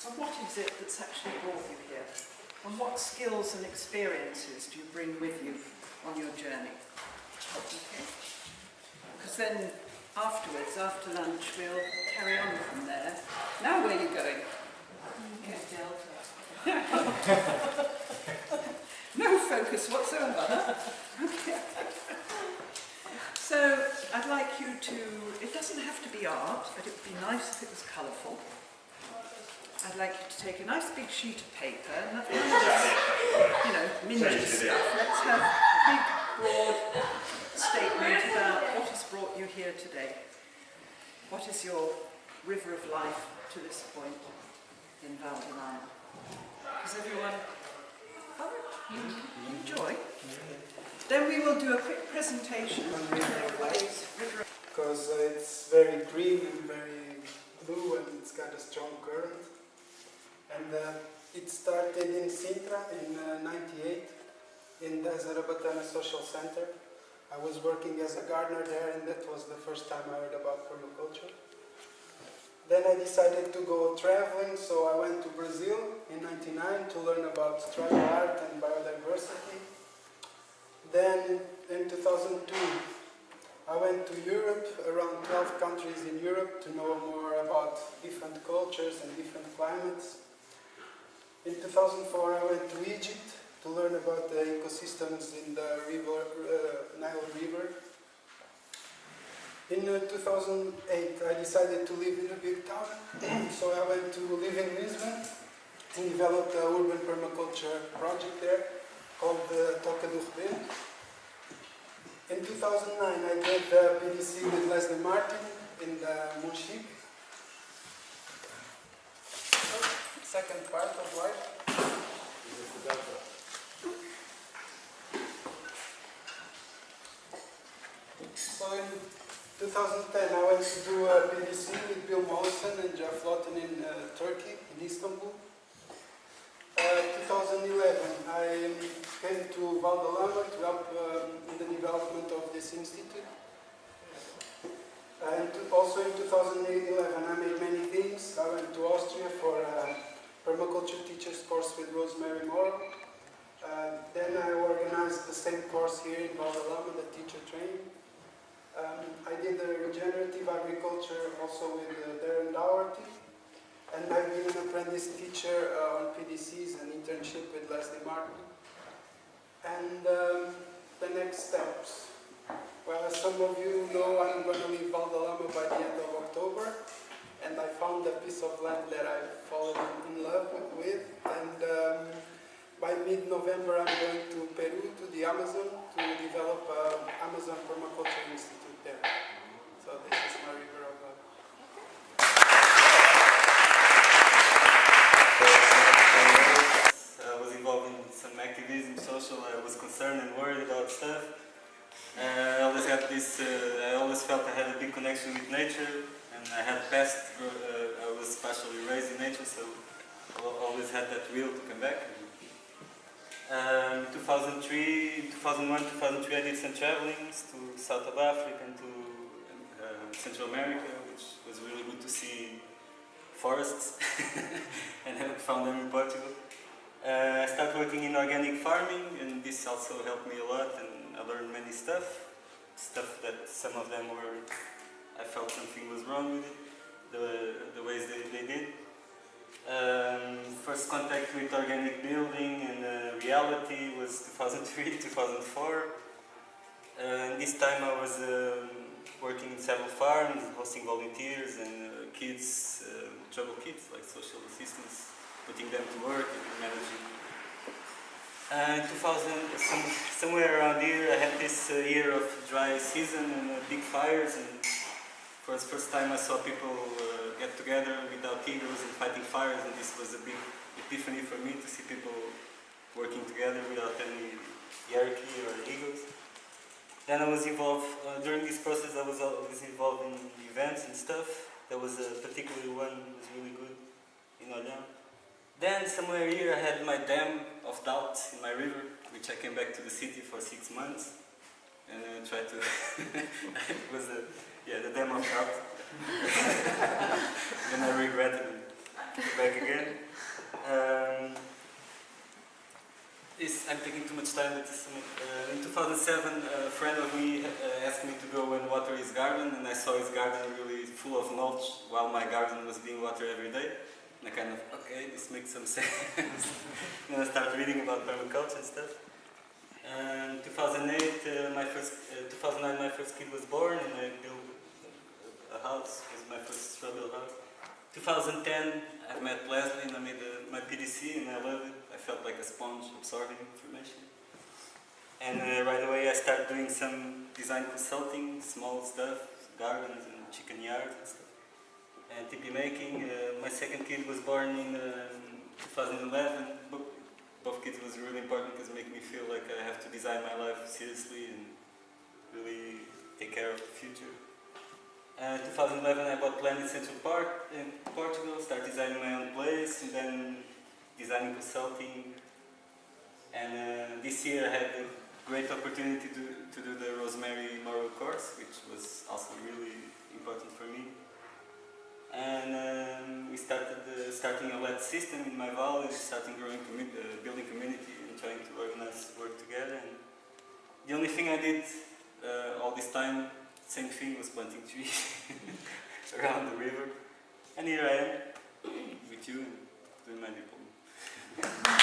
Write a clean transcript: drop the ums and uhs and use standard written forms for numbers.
And what is it that's actually brought you here? And what skills and experiences do you bring with you on your journey? Okay. Because then afterwards, after lunch, we'll carry on from there. Now where are you going? Delta. No focus whatsoever. Okay. So I'd like you to, it doesn't have to be art, but it would be nice if it was colourful. I'd like you to take a nice big sheet of paper, none of this, mingy stuff. Let's have a big, broad statement about what has brought you here today. What is your river of life to this point in Val di Lama? Does everyone enjoy? Then we will do a quick presentation on river waves. Because it's very green and very blue and it's got a strong current. And it started in Sintra in '98 in the Zarabatana Social Center. I was working as a gardener there, and that was the first time I heard about permaculture. Then I decided to go traveling, so I went to Brazil in '99 to learn about tribal art and biodiversity. Then in 2002 I went to Europe, around 12 countries in Europe, to know more about different cultures and different climates. In 2004 I went to Egypt to learn about the ecosystems in the Nile River. In 2008 I decided to live in a big town, so I went to live in Lisbon and developed an urban permaculture project there called the Toca do Rebelo. In 2009 I did the PDC with Leslie Martin in the Monchique. Second part of life. So in 2010 I went to do a PDC with Bill Mollison and Jeff Lawton in Turkey, in Istanbul. 2011 I came to Val di Lama to help in the development of this institute. And also in 2011 I made many things. I went to Austria for a permaculture teacher's course with Rosemary Morrow. Then I organized the same course here in Val di Lama, the teacher training. I did regenerative agriculture also with Darren Dougherty. And I've been an apprentice teacher on PDCs and internship with Leslie Martin. And the next steps. Well, as some of you know, I'm going to leave Val di Lama by the end of October. And I found a piece of land that I've fallen in love with. And by mid-November I'm going to Peru, to the Amazon, to develop an Amazon Permaculture Institute there. So this is my river of love. I was involved in some activism, social. I was concerned and worried about stuff. I always had this. I always felt I had a big connection with nature, and I had past. I was partially raised in nature, so I always had that will to come back. 2003, 2001, 2003, I did some travelings to South of Africa and to Central America, which was really good to see forests, and I found them in Portugal. I started working in organic farming, and this also helped me a lot, and I learned many stuff that some of them were, I felt something was wrong with it, the ways they did. First contact with organic building and reality was 2003, 2004. This time I was working in several farms, hosting volunteers and kids, trouble kids, like social assistants, putting them to work and managing. Somewhere around here, I had this year of dry season and big fires, and for the first time I saw people get together without egos and fighting fires, and this was a big epiphany for me to see people working together without any hierarchy or egos. Then I was involved, during this process I was always involved in events and stuff. There was a particular one that was really good in Olhão. Then somewhere here I had my dam of doubt in my river, which I came back to the city for 6 months and tried to, it was the dam of doubt. Then I regretted it, back again. decided to submit. In 2007, a friend of me asked me to go and water his garden, and I saw his garden really full of mulch while my garden was being watered every day. And I kind of, okay, this makes some sense. And I started reading about permaculture and stuff. And 2009, my first kid was born, and I built a house. It was my first straw-built house. 2010, I met Leslie and I made my PDC, and I loved it. I felt like a sponge absorbing information. And right away I started doing some design consulting, small stuff, gardens and chicken yards and stuff. And TP making. My second kid was born in 2011. Both kids was really important because it made me feel like I have to design my life seriously and really take care of the future. 2011 I bought land in Central Park in Portugal, started designing my own place and then designing consulting. And this year I had a great opportunity to do the Rosemary Moral course, which was also really important for me. And we started starting a LED system in my valley, starting building community and trying to organize work together. And the only thing I did all this time, same thing, was planting trees around the river. And here I am with you doing my diploma.